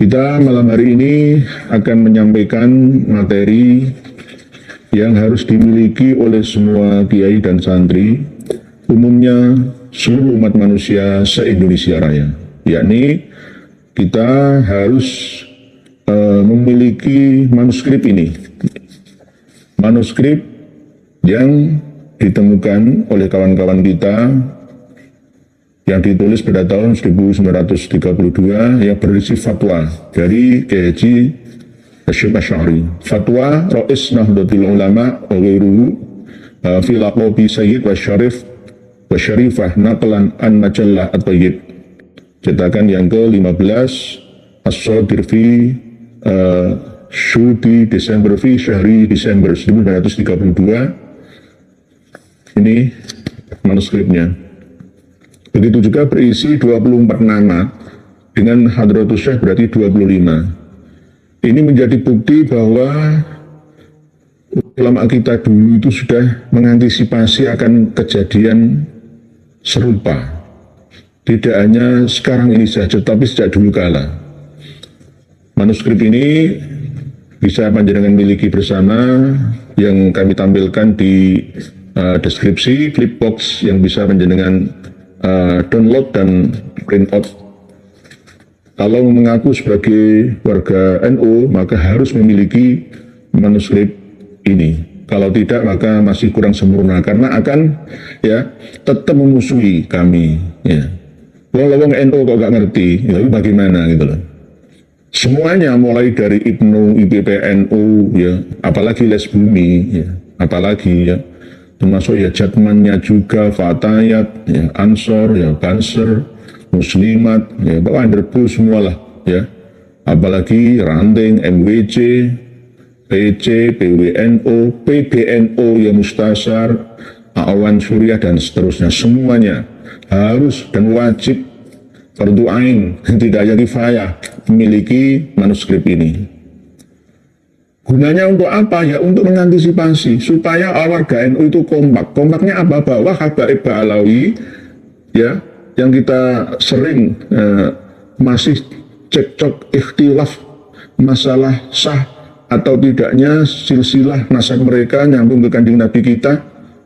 Kita malam hari ini akan menyampaikan materi yang harus dimiliki oleh semua kiai dan santri, umumnya seluruh umat manusia se-Indonesia Raya, yakni kita harus memiliki manuskrip ini, manuskrip yang ditemukan oleh kawan-kawan kita yang ditulis pada tahun 1932 yang berisi fatwa dari Kiai Haji Hasyim Asy'ari, fatwa Rais Nahdlatul Ulama wa ghairuhu fi laqabi Sayyid wa Syarif wa Syarifah naqlan an Majallah At-Thayyib, cetakan yang ke-15 As-Sadir fi Syuti Desember fi Syahri Desember 1932. Ini manuskripnya. Begitu juga berisi 24 nama, dengan Hadratus Syekh berarti 25. Ini menjadi bukti bahwa ulama kita dulu itu sudah mengantisipasi akan kejadian serupa. Tidak hanya sekarang ini saja, tapi sejak dulu kala. Manuskrip ini bisa panjenengan miliki bersama, yang kami tampilkan di deskripsi, flipbox yang bisa panjenengan download dan print out. Kalau mengaku sebagai warga NU, maka harus memiliki manuskrip ini. Kalau tidak, maka masih kurang sempurna, karena akan tetap memusuhi kami. Wong NU kok gak ngerti, ya bagaimana gitu loh. Semuanya mulai dari IPNU, IPPNU, apalagi Les Bumi, apalagi termasuk Jatmannya juga, Fatayat, Ansor, Banser, Muslimat, Wanderbu semualah, apalagi Ranting, MWC, PC, PWNO, PBNO, Mustasar, Awan Surya, dan seterusnya. Semuanya harus dan wajib fardu ain, tidak ada kifayah, memiliki manuskrip ini. Gunanya untuk apa? Ya untuk mengantisipasi supaya warga NU itu kompak. Kompaknya apa? Bahwa Habaib Ba'alawi yang kita sering masih cekcok ikhtilaf masalah sah atau tidaknya silsilah nasab mereka nyambung ke kanjeng Nabi kita,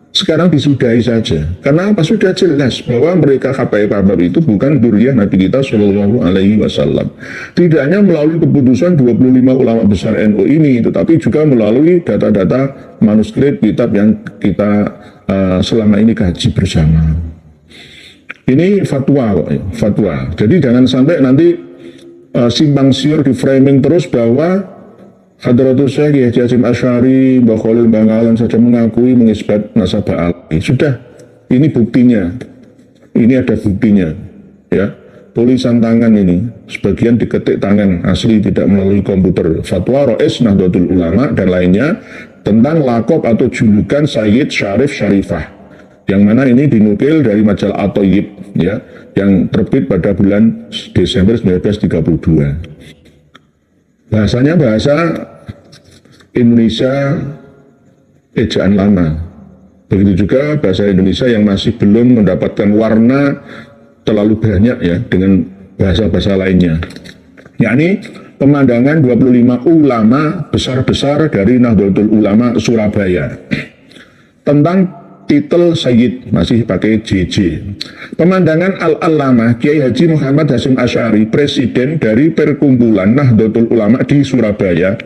sekarang disudahi saja. Karena apa? Sudah jelas bahwa mereka Habaib itu bukan dzurriyyah Nabi kita Shallallahu Alaihi Wasallam. Tidak hanya melalui keputusan 25 ulama besar NU ini, tetapi juga melalui data-data manuskrip kitab yang kita selama ini kaji bersama. Ini fatwa kok, fatwa. Jadi jangan sampai nanti simpang siur di framing terus bahwa Hadratus Syekh Haji Hasyim Asy'ari, Mbah Khalil Bangkalan saja mengakui mengisbat nasabah alawi. Sudah, ini buktinya. Ini ada buktinya. Tulisan tangan ini, sebagian diketik tangan, asli tidak melalui komputer. Fatwa Rais Nahdlatul Ulama dan lainnya tentang lakop atau julukan Sayyid Syarif Syarifah. Yang mana ini dinukil dari majalah At-Thayyib, yang terbit pada bulan Desember 1932. Bahasanya bahasa Indonesia ejaan lama. Begitu juga bahasa Indonesia yang masih belum mendapatkan warna terlalu banyak dengan bahasa-bahasa lainnya. Yakni pemandangan 25 ulama besar-besar dari Nahdlatul Ulama Surabaya. Tentang titel Sayyid, masih pakai JJ. Pemandangan Al-Allamah Kiai Haji Muhammad Hasyim Asy'ari, presiden dari Perkumpulan Nahdlatul Ulama di Surabaya,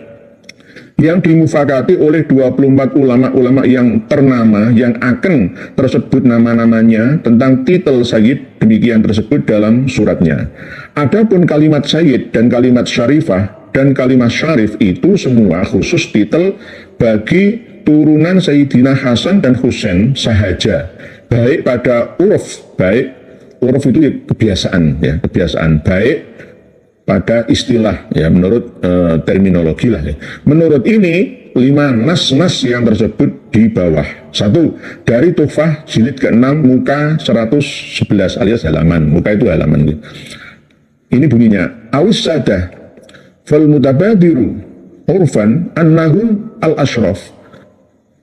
yang dimufakati oleh 24 ulama-ulama yang ternama yang akan tersebut nama-namanya tentang titel Sayyid, demikian tersebut dalam suratnya. Adapun kalimat Sayyid dan kalimat Syarifah dan kalimat Syarif itu semua khusus titel bagi turunan Sayyidina Hasan dan Husain sahaja, baik pada uruf, baik uruf itu kebiasaan, kebiasaan, baik pada istilah, menurut terminologi lah. Menurut ini 5 nas-nas yang tersebut di bawah. 1. Dari Tuhfah jilid ke-6 muka 111 alias halaman, muka itu halaman. Ini bunyinya, awis sadah fal mutabadiru urfan annahu al-ashraf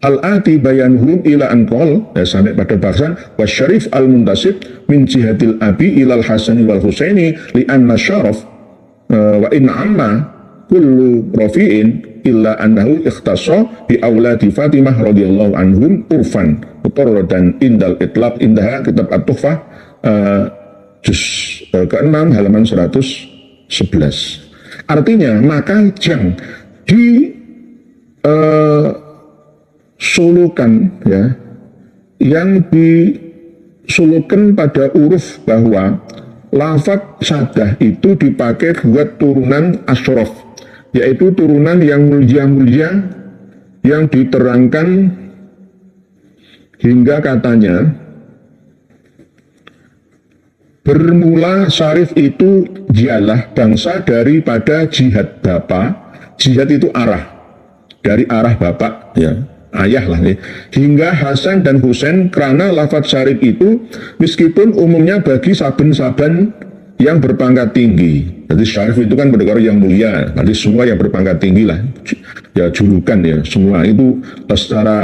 al-ati bayanuhum ila anqol, sampai pada bahasan wasyarif al-muntasib min jihatil abi ilal hasani wal husaini li anna syaraf wa in amma kullu rafi'in illa annahu ikhtassa bi auladi Fatimah radhiyallahu anhum urfan dan indal itlaq indaha kitab at-tuhfah juz ke-6 halaman 111. Artinya maka yang disulukan ya, yang disulukan pada uruf bahwa lafaz sadah itu dipakai buat turunan asyraf, yaitu turunan yang mulia-mulia yang diterangkan hingga katanya bermula syarif itu dialah bangsa daripada jihad bapa. Jihad itu arah, dari arah bapak ya, ayah lah ya. Hingga Hasan dan Husain, karena lafaz syarif itu meskipun umumnya bagi saben-saben yang berpangkat tinggi. Jadi syarif itu kan berdekar yang mulia, nanti semua yang berpangkat tinggi lah ya, julukan ya, semua itu secara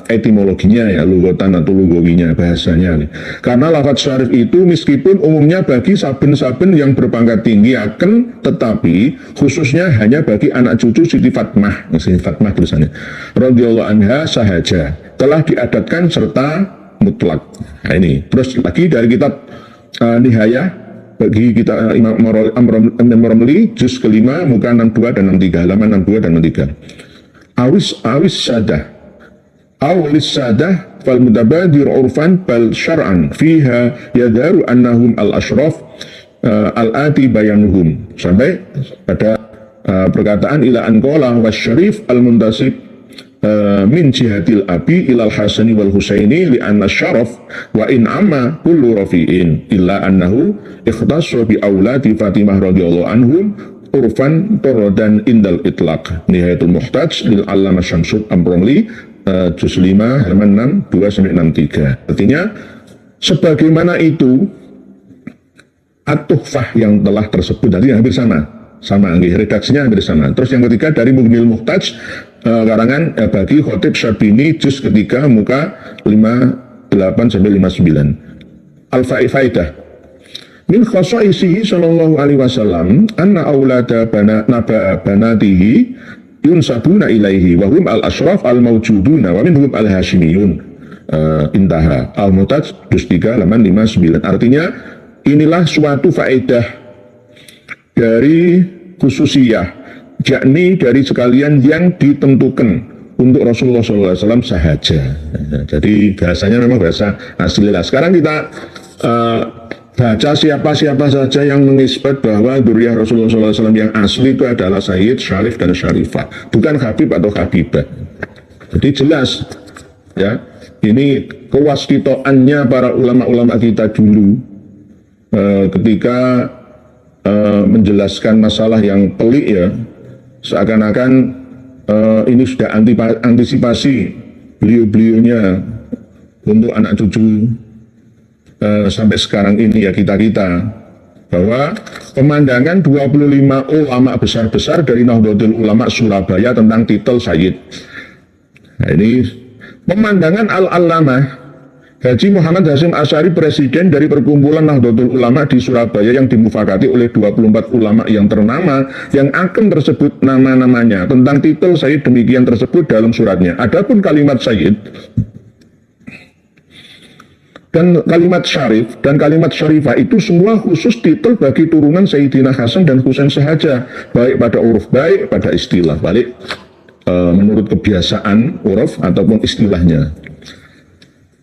etimologinya ya, lugotan atau lugawinya bahasanya nih. Karena lafaz syarif itu meskipun umumnya bagi saben-saben yang berpangkat tinggi akan tetapi khususnya hanya bagi anak cucu Siti Fatmah tulisannya radhiyallahu anha sahaja telah diadatkan serta mutlak. Nah ini terus lagi dari kitab Nihayah bagi kita Imam Romli juz ke-5 muka 62 dan 63, halaman 62 dan 63. Awis sadah awilis sadah fal mutabadir urfan bal syar'an fiha yadharu annahum al-ashraf al-ati bayanuhum, sampai pada perkataan ila anqala wasyarif al-muntasib min jihadil abi ilal hasani wal husaini li anna syaraf wa in amma kullu rafi'in illa annahu ikhtassa bi auladi Fatimah radhiyallahu anhum urfan torodan indal itlaq. Nihayatul Muhtaj lil Allamah Syamsul Amromli juz 5 halaman 62-63. Artinya sebagaimana itu at-tuhfah yang telah tersebut tadi hampir sama redaksinya hampir sama. Terus yang ketiga dari Mughnil Muhtaj karangan bagi Khotib Syarbini juz ketiga muka 58-59. Al-Faidah min khasaisihi sallallahu alaihi wasallam anna aulada banatihi yunsabuna ilaihi wa hum al-ashraf al-mawjuduna wa minhum al-hashimiyun. Intaha Al-Muhtaj juz 3 halaman 59. Artinya inilah suatu faedah dari khususiyah, yakni dari sekalian yang ditentukan untuk Rasulullah SAW sahaja. Jadi bahasanya memang bahasa asli lah. Sekarang kita baca siapa-siapa saja yang mengisbat bahwa dzurriyyah Rasulullah SAW yang asli itu adalah Sayyid, Syarif, dan Syarifah, bukan Habib atau Habibah. Jadi jelas ya, ini kewasitoannya para ulama-ulama kita dulu ketika menjelaskan masalah yang pelik ya, seakan-akan ini sudah antisipasi beliau-beliaunya untuk anak cucu sampai sekarang ini ya, kita-kita, bahwa pemandangan 25 ulama besar-besar dari Nahdlatul Ulama Surabaya tentang titel Sayyid. Nah ini pemandangan Al-Allamah Haji Muhammad Hasyim Asy'ari, presiden dari perkumpulan Nahdlatul Ulama di Surabaya yang dimufakati oleh 24 ulama yang ternama, yang akan tersebut nama-namanya tentang titel Sayyid demikian tersebut dalam suratnya. Adapun kalimat Sayyid dan kalimat Syarif dan kalimat Syarifah itu semua khusus titel bagi turunan Sayyidina Hasan dan Husain sahaja, baik pada uruf baik pada istilah, balik menurut kebiasaan uruf ataupun istilahnya.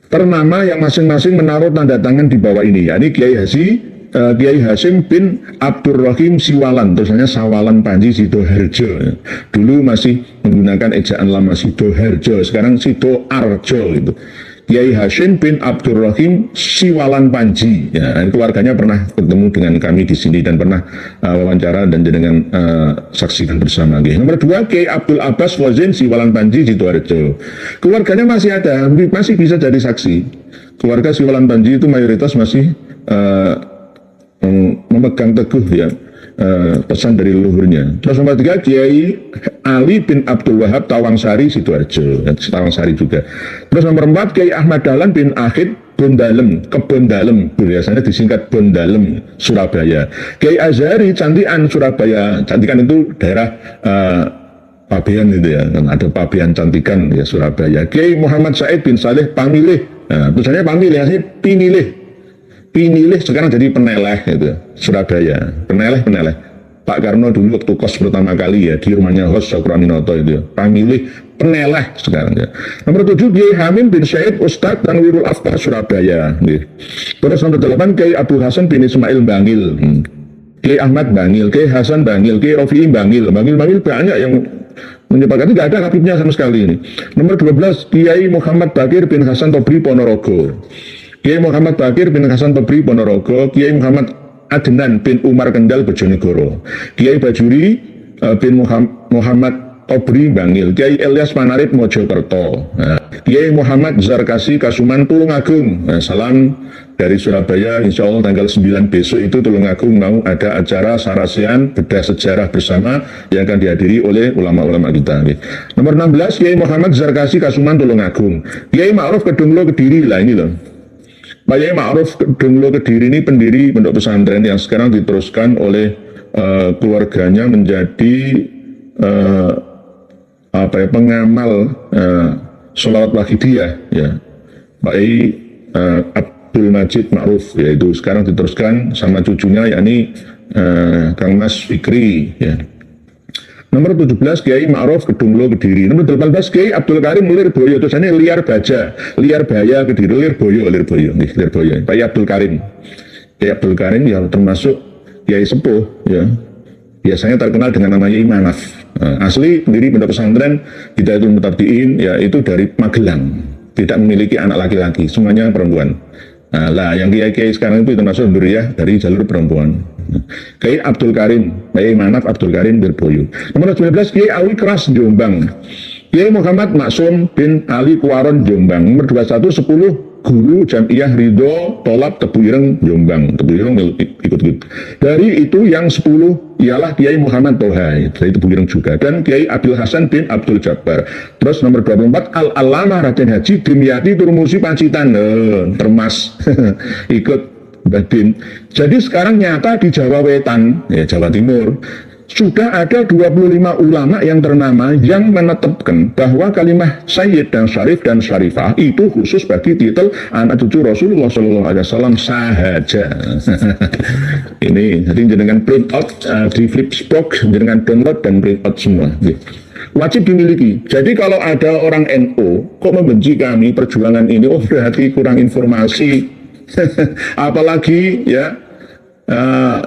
Ternama yang masing-masing menaruh tanda tangan di bawah ini, yakni Kiai Hasyim bin Abdurrahim Siwalan, tulisannya Sawalan Panji Sidoharjo. Dulu masih menggunakan ejaan lama Sidoharjo, sekarang Sidoarjo itu. Kiai Hasyim bin Abdurrahim Siwalan Panji. Ya, keluarganya pernah bertemu dengan kami di sini dan pernah wawancara dan dengan saksikan bersama. Nomor 2, Kiai Abdul Abbas Wazin Siwalan Panji Sidoarjo. Keluarganya masih ada, masih bisa jadi saksi. Keluarga Siwalan Panji itu mayoritas masih memegang teguh ya pesan dari leluhurnya. Terus nomor 3, Kiai Ali bin Abdul Wahab Tawangsari Sidoarjo, Tawangsari juga. Terus nomor 4, Kiai Ahmad Dahlan bin Akhid Kebon Dalem, biasanya disingkat Bondalem, Surabaya. Kiai Azhari Cantikan, Surabaya. Cantikan itu daerah Pabean itu ya, kan ada Pabean Cantikan ya, Surabaya. Kiai Muhammad Said bin Saleh Pamilih, nah, tulisannya Pamilih, asli Pinilih sekarang jadi Peneleh itu, Surabaya. Peneleh. Pak Karno dulu waktu kos pertama kali ya di rumahnya Hos Sokroninoto itu, Pamilih Peneleh sekarang ya. Nomor 7 Kiai Hamim bin Syed Ustadz Tanwirul Afkar Surabaya. Terus nomor 8 Kiai Abdul Hasan bin Ismail Bangil, Kiai Ahmad Bangil, Kiai Hasan Bangil, Kiai Rofi'i Bangil banyak yang menyepakati, tidak ada habibnya sama sekali ini. Nomor 12 Kiai Muhammad Bakir bin Hasan Tobri Ponorogo, Kiai Muhammad Bakir bin Hasan Tobri Ponorogo, Kiai Muhammad Adnan bin Umar Kendal Bojonegoro, Kiai Bajuri bin Muhammad Tobri Bangil, Kiai Ilyas Panarip Mojokerto, Kiai Muhammad Zarkasi Kasuman Tulungagung. Salam dari Surabaya, insya Allah tanggal 9 besok itu Tulungagung mau ada acara Sarasian bedah sejarah bersama yang akan dihadiri oleh ulama-ulama kita. Nomor 16 Kiai Muhammad Zarkasi Kasuman Tulungagung, Kiai Ma'ruf Kedunglo Kediri, lah ini loh. Pak Kiai Ma'ruf Kedunglo Kediri ini pendiri pondok pesantren yang sekarang diteruskan oleh keluarganya menjadi pengamal sholawat wahidiyah ya. Pak Abdul Majid Ma'ruf, yaitu sekarang diteruskan sama cucunya yakni Kang Mas Fikri ya. Nomor 17 Kiai Ma'ruf Kedunglo Kediri. Nomor 18 Kiai Abdul Karim Lirboyo, tulisannya Liar Baya Kediri, Lirboyo. Pak Abdul Karim. Kiai Abdul Karim ya termasuk Kiai sepuh ya. Biasanya terkenal dengan nama Kiai Manaf. Asli pendiri pondok pesantren Hidayatul Mutabdiin ya, itu dari Magelang. Tidak memiliki anak laki-laki, semuanya perempuan. Lah yang kiai-kiai sekarang itu termasuk Duriyah dari jalur perempuan. Kiai Abdul Karim, Kiai Manaf Abdul Karim Lirboyo. Nomor 19 Kiai Awi Keras Jombang, Kiai Muhammad Maksum bin Ali Kuaron Jombang. Nomor 21 10 Guru Jamiah Ridho Tolab Tebu Ireng Jombang. Tebu Ireng ikut. Dari itu yang 10 ialah Kiai Muhammad Toha dari Tebu Ireng juga, dan Kiai Abdul Hasan bin Abdul Jabbar. Terus nomor 24 Al-Alamah Raden Haji Dimyati Turmusi Pacitan, Termas ikut Badin. Jadi sekarang nyata di Jawa Wetan ya, Jawa Timur sudah ada 25 ulama yang ternama yang menetapkan bahwa kalimah Sayyid dan Syarif dan Syarifah itu khusus bagi titel anak cucu Rasulullah SAW sahaja. Ini jadi dengan print out di Flipsbox, dengan download dan print out semua. Wajib dimiliki. Jadi kalau ada orang NU kok membenci kami perjuangan ini, oh berarti kurang informasi. Apalagi ya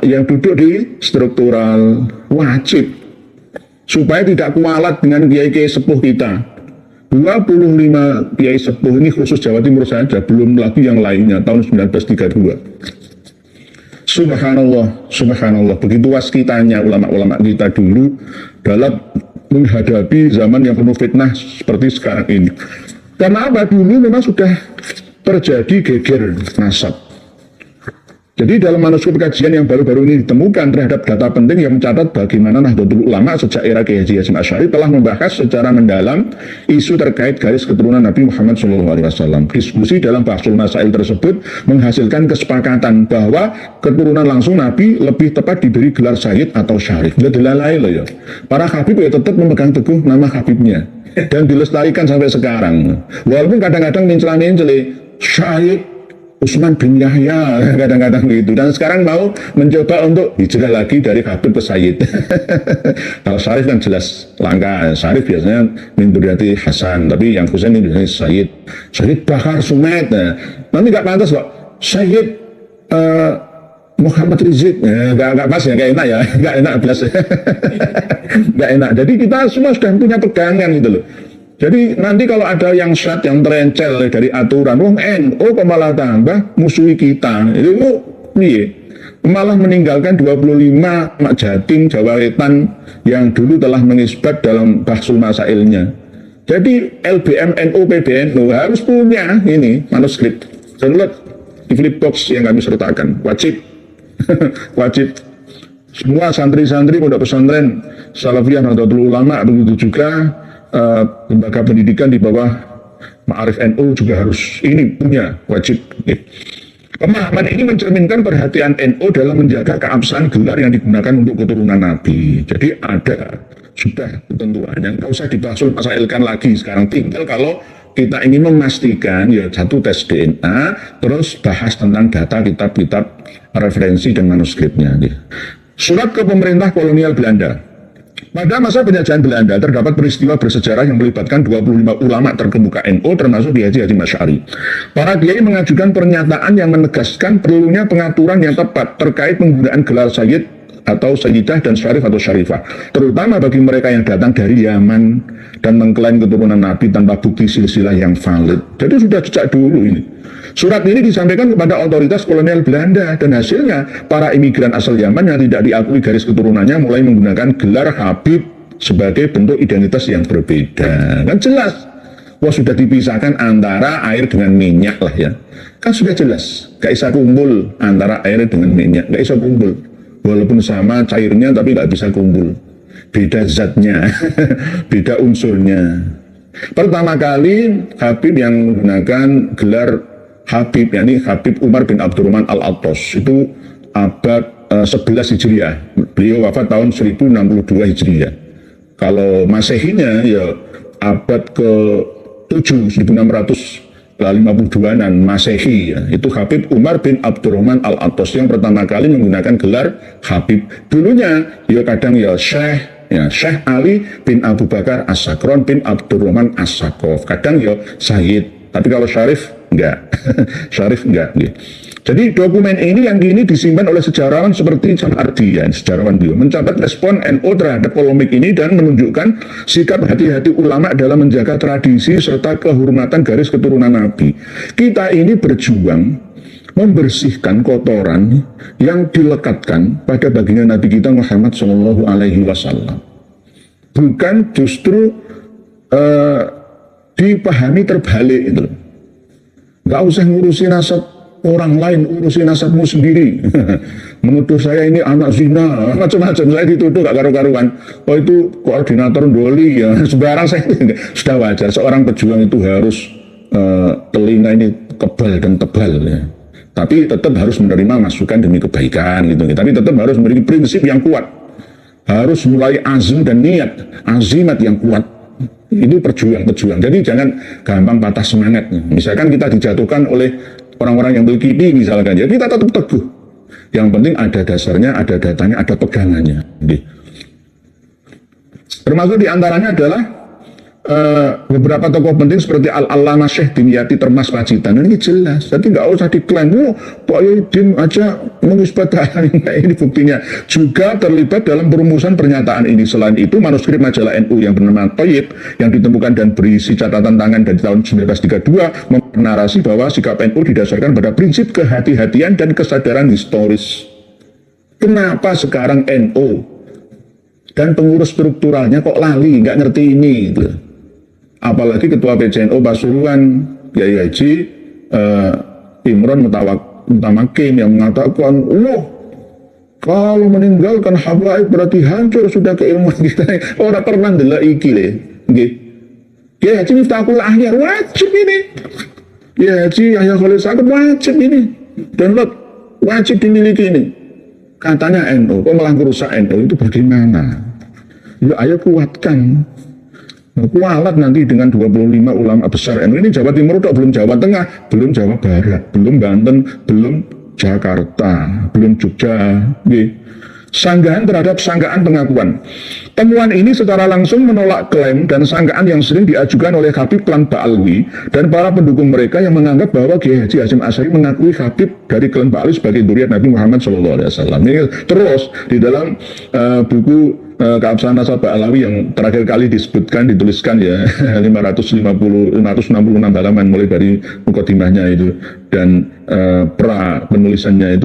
yang duduk di struktural, wajib supaya tidak kualat dengan kiai-kiai sepuh kita. 25 kiai sepuh ini khusus Jawa Timur saja, belum lagi yang lainnya tahun 1932. Subhanallah, begitu waskitanya ulama-ulama kita dulu dalam menghadapi zaman yang penuh fitnah seperti sekarang ini. Karena apa? Dulu memang sudah terjadi geger nasab. Jadi dalam manuskrip kajian yang baru-baru ini ditemukan terhadap data penting yang mencatat bagaimana Nahdlatul Ulama sejak era Kiai Haji Hasyim Asy'ari telah membahas secara mendalam isu terkait garis keturunan Nabi Muhammad SAW. Diskusi dalam Bahsul Masail tersebut menghasilkan kesepakatan bahwa keturunan langsung Nabi lebih tepat diberi gelar Sayyid atau Syarif. Dilalai loh ya. Para Habib ya tetap memegang teguh nama Habibnya dan dilestarikan sampai sekarang. Walaupun kadang-kadang mencela-mencela Syahid Utsman bin Yahya kadang-kadang gitu, dan sekarang mau mencoba untuk hijrah lagi dari Habib ke Sayyid. Kalau Syarif kan jelas langka. Syarif biasanya min dzurriyyati Hasan, tapi yang Husain ini biasanya Sayyid Bakar Sumet. Nanti nggak pantas kok Sayyid Muhammad Rizik, nggak pas ya, nggak enak ya, nggak enak belas. Nggak enak. Jadi kita semua sudah punya pegangan gitu loh. Jadi nanti kalau ada yang syad, yang terencel dari aturan, wong NU malah tambah musuhi kita, itu malah meninggalkan 25 Mak Jatim, Jawa Wetan yang dulu telah mengisbat dalam Bahsul Masailnya. Jadi LBM NU PBNU harus punya ini manuskrip, download di Flipbox yang kami sertakan, wajib. Wajib. Semua santri-santri pondok pesantren Salafiyah Nahdlatul Ulama, begitu juga lembaga pendidikan di bawah Ma'arif NU juga harus ini punya wajib. Pemahaman ini mencerminkan perhatian NU dalam menjaga keabsahan gelar yang digunakan untuk keturunan Nabi. Jadi ada sudah ketentuan yang nggak usah dibahas masailkan lagi. Sekarang tinggal kalau kita ingin memastikan ya satu tes DNA, terus bahas tentang data kitab-kitab referensi dan manuskripnya. Surat ke pemerintah kolonial Belanda. Pada masa penjajahan Belanda terdapat peristiwa bersejarah yang melibatkan 25 ulama terkemuka NU termasuk Kiai Haji Masyari. Para kiai mengajukan pernyataan yang menegaskan perlunya pengaturan yang tepat terkait penggunaan gelar Sayyid atau Sayyidah dan Syarif atau Syarifah, terutama bagi mereka yang datang dari Yaman dan mengklaim keturunan Nabi tanpa bukti silsilah yang valid. Jadi sudah sejak dulu ini. Surat ini disampaikan kepada otoritas kolonial Belanda dan hasilnya para imigran asal Yaman yang tidak diakui garis keturunannya mulai menggunakan gelar Habib sebagai bentuk identitas yang berbeda. Kan jelas, wah sudah dipisahkan antara air dengan minyak lah ya. Kan sudah jelas, gak bisa kumpul antara air dengan minyak, gak bisa kumpul. Walaupun sama cairnya tapi gak bisa kumpul. Beda zatnya, beda unsurnya. Pertama kali Habib yang menggunakan gelar Habib, yakni Habib Umar bin Abdurrahman Al-Attas, itu abad 11 Hijriah. Beliau wafat tahun 1062 Hijriah. Kalau Masehinya ya abad ke-7, 1652an Masehi ya. Itu Habib Umar bin Abdurrahman Al-Attas yang pertama kali menggunakan gelar Habib. Dulunya ya kadang ya Syekh Ali bin Abu Bakar As-Sakron bin Abdurrahman As-Sakof. Kadang ya Sayyid. Tapi kalau Syarif enggak. Syarif enggak. Jadi dokumen ini yang kini disimpan oleh sejarawan seperti Jam Ardian, sejarawan beliau, mencatat respon NU terhadap polemik ini dan menunjukkan sikap hati-hati ulama dalam menjaga tradisi serta kehormatan garis keturunan Nabi. Kita ini berjuang membersihkan kotoran yang dilekatkan pada baginda Nabi kita Muhammad Shallallahu Alaihi Wasallam. Bukan justru dipahami terbalik itu. Nggak usah ngurusin nasab orang lain, urusin nasabmu sendiri. Menuduh saya ini anak zina, macam-macam. Saya dituduh gak karu-karuan. Oh itu koordinator doli ya. Sebarang saya sudah wajar. Seorang pejuang itu harus telinga ini kebal dan tebal ya. Tapi tetap harus menerima masukan demi kebaikan gitu. Tapi tetap harus memiliki prinsip yang kuat. Harus mulai azim dan niat, azimat yang kuat. Itu pejuang. Jadi jangan gampang patah semangat. Misalkan kita dijatuhkan oleh orang-orang yang berkidi misalkan, ya kita tetap teguh. Yang penting ada dasarnya, ada datanya, ada pegangannya. Termasuk diantaranya adalah beberapa tokoh penting seperti Al-Allamah Syekh Dimyati Termas Pacitan. Ini jelas, jadi nggak usah diklaim. Pak Yudin aja mengisbatkan ini buktinya. Juga terlibat dalam perumusan pernyataan ini. Selain itu, manuskrip majalah NU yang bernama Thayyib yang ditemukan dan berisi catatan tangan dari tahun 1932 menarasi bahwa sikap NU didasarkan pada prinsip kehati-hatian dan kesadaran historis. Kenapa sekarang NU dan pengurus strukturalnya kok lali, nggak ngerti ini gitu. Apalagi Ketua PCNU Pasuruan Kiai Haji Imron Mutamakin yang mengatakan, kalau meninggalkan habaib berarti hancur sudah keilmuan kita. Orang pernah ndelok iki le. Nggih. Kiai Haji Miftahul Ahyar wajib ini. Kiai Haji Yahya Khalil Saqaf wajib ini. Dan wajib dimiliki ini. Katanya NU, kok malah merusak NU, itu bagaimana? Ya ayo kuatkan. Kualat nanti dengan 25 ulama besar NU. Ini Jawa Timur udah belum Jawa Tengah, belum Jawa Barat, belum Banten, belum Jakarta, belum Jogja. Sanggahan terhadap sangkaan pengakuan. Temuan ini secara langsung menolak klaim dan sangkaan yang sering diajukan oleh Habib klan Ba'alwi dan para pendukung mereka yang menganggap bahwa Kiai Haji Hasyim Asy'ari mengakui Habib dari klan Ba'alwi sebagai dzurriyyah Nabi Muhammad SAW. Ini terus di dalam buku keabsahan nasab Ba'alawi yang terakhir kali dituliskan ya 566 halaman mulai dari mukadimahnya itu dan pra penulisannya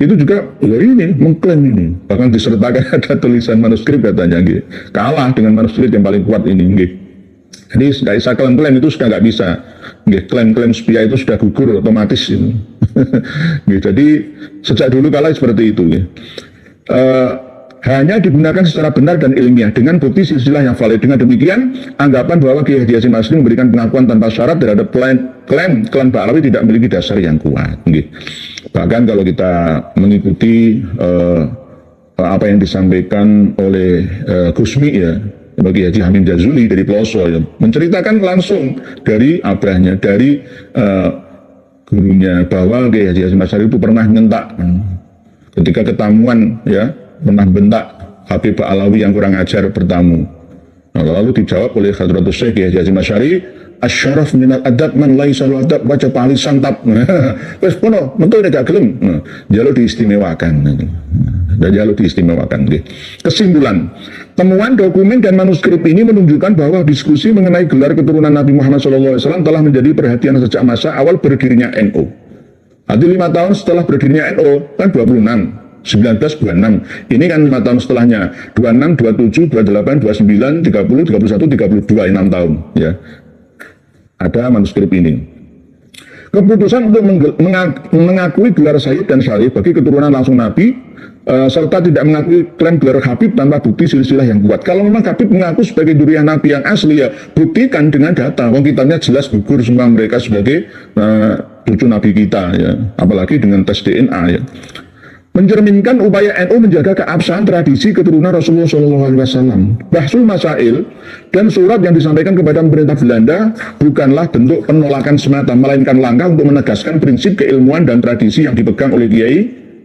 itu juga ya ini mengklaim ini, bahkan disertakan ada tulisan manuskrip katanya gitu. Kalah dengan manuskrip yang paling kuat ini gitu. Jadi nggak bisa klaim-klaim, itu sudah nggak bisa gitu. Klaim-klaim sepia itu sudah gugur otomatis ini. Gitu. Jadi sejak dulu kala seperti itu gitu. hanya digunakan secara benar dan ilmiah dengan bukti silsilah yang valid. Dengan demikian, anggapan bahwa Kiai Haji Hasyim Asy'ari memberikan pengakuan tanpa syarat terhadap klaim klan Ba'alawi tidak memiliki dasar yang kuat. Bahkan kalau kita mengikuti apa yang disampaikan oleh Gusmi ya, bagi Haji Hamim Jazuli dari Ploso ya, menceritakan langsung dari abahnya, dari gurunya, bahwa Kiai Haji Hasyim Asy'ari itu pernah nyentak ketika ketamuan ya, pernah bentak Habib Ba'alawi yang kurang ajar bertamu. Nah, lalu dijawab oleh Hadratus Syekh Kiai Haji Hasyim Asy'ari, asyaraf minal adab man laisa lahu adab baca pali santap. Wes kono mentul nek gak gelem. Jaluk diistimewakan. Dan jaluk diistimewakan. Kesimpulan, temuan dokumen dan manuskrip ini menunjukkan bahwa diskusi mengenai gelar keturunan Nabi Muhammad SAW telah menjadi perhatian sejak masa awal berdirinya NU. Nanti 5 tahun setelah berdirinya NU kan 26. 1926, ini kan 5 tahun setelahnya, 26, 27, 28, 29, 30, 31, 32, 6 tahun ya. Ada manuskrip ini. Keputusan untuk mengakui gelar Sayyid dan Syarif bagi keturunan langsung Nabi, serta tidak mengakui klaim gelar Habib tanpa bukti silsilah yang kuat. Kalau memang Habib mengaku sebagai durian Nabi yang asli, ya buktikan dengan data. Wong kitabnya jelas gugur semua mereka sebagai cucu Nabi kita ya, apalagi dengan tes DNA ya. Mencerminkan upaya NU menjaga keabsahan tradisi keturunan Rasulullah SAW. Bahsul Masail dan surat yang disampaikan kepada pemerintah Belanda bukanlah bentuk penolakan semata, melainkan langkah untuk menegaskan prinsip keilmuan dan tradisi yang dipegang oleh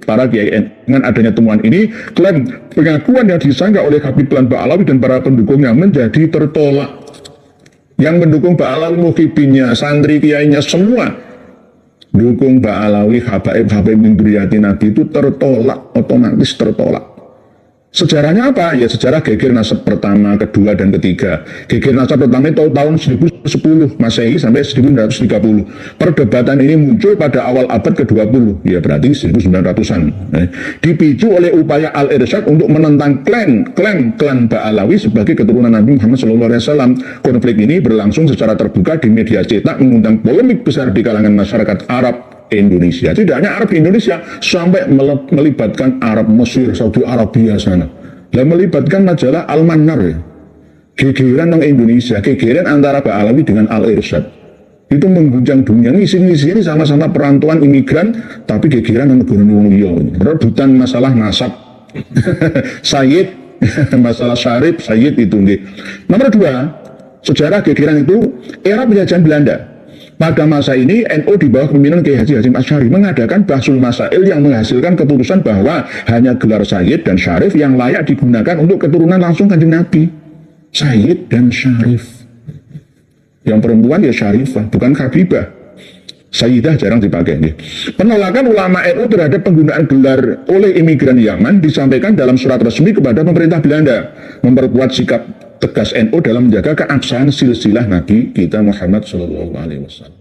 para kiai NU. Dengan adanya temuan ini, klaim pengakuan yang disangka oleh Habib Klan Ba'alawi dan para pendukungnya menjadi tertolak. Yang mendukung Ba'alawi, muhibinnya, santri kiainya, semua dukung Ba'alawi, Habaib Mindriyati Nabi itu tertolak, otomatis tertolak. Sejarahnya apa? Ya sejarah geger nasab pertama, kedua, dan ketiga. Geger nasab pertama itu tahun 1010 Masehi sampai 1930. Perdebatan ini muncul pada awal abad ke-20, ya berarti 1900-an. Dipicu oleh upaya Al-Irsyad untuk menentang klaim klan Ba'alawi sebagai keturunan Nabi Muhammad SAW. Konflik ini berlangsung secara terbuka di media cetak, mengundang polemik besar di kalangan masyarakat Arab Indonesia. Tidak hanya Arab Indonesia, sampai melibatkan Arab Mesir, Saudi Arabia sana. Dan melibatkan majalah Al-Manar ya. Gegeran yang Indonesia, gegeran antara Ba'alawi dengan Al-Irsyad. Itu mengguncang dunia. Ngisi-ngisi ini sama-sama perantauan imigran, tapi gegeran yang negara Indonesia. Rebutan masalah nasab. Sayyid, masalah Syarif, Sayyid itu. Nomor 2, sejarah gegeran itu era penjajahan Belanda. Pada masa ini, NU di bawah pimpinan Kiai Haji Hasyim Asy'ari mengadakan bahsul masail yang menghasilkan keputusan bahwa hanya gelar Sayyid dan Syarif yang layak digunakan untuk keturunan langsung Kanjeng Nabi. Sayyid dan Syarif. Yang perempuan ya Syarifah, bukan Habibah. Sayyidah jarang dipakai. Penolakan ulama NU terhadap penggunaan gelar oleh imigran Yaman disampaikan dalam surat resmi kepada pemerintah Belanda, memperkuat sikap tegas NU dalam menjaga keabsahan silsilah Nabi kita Muhammad SAW.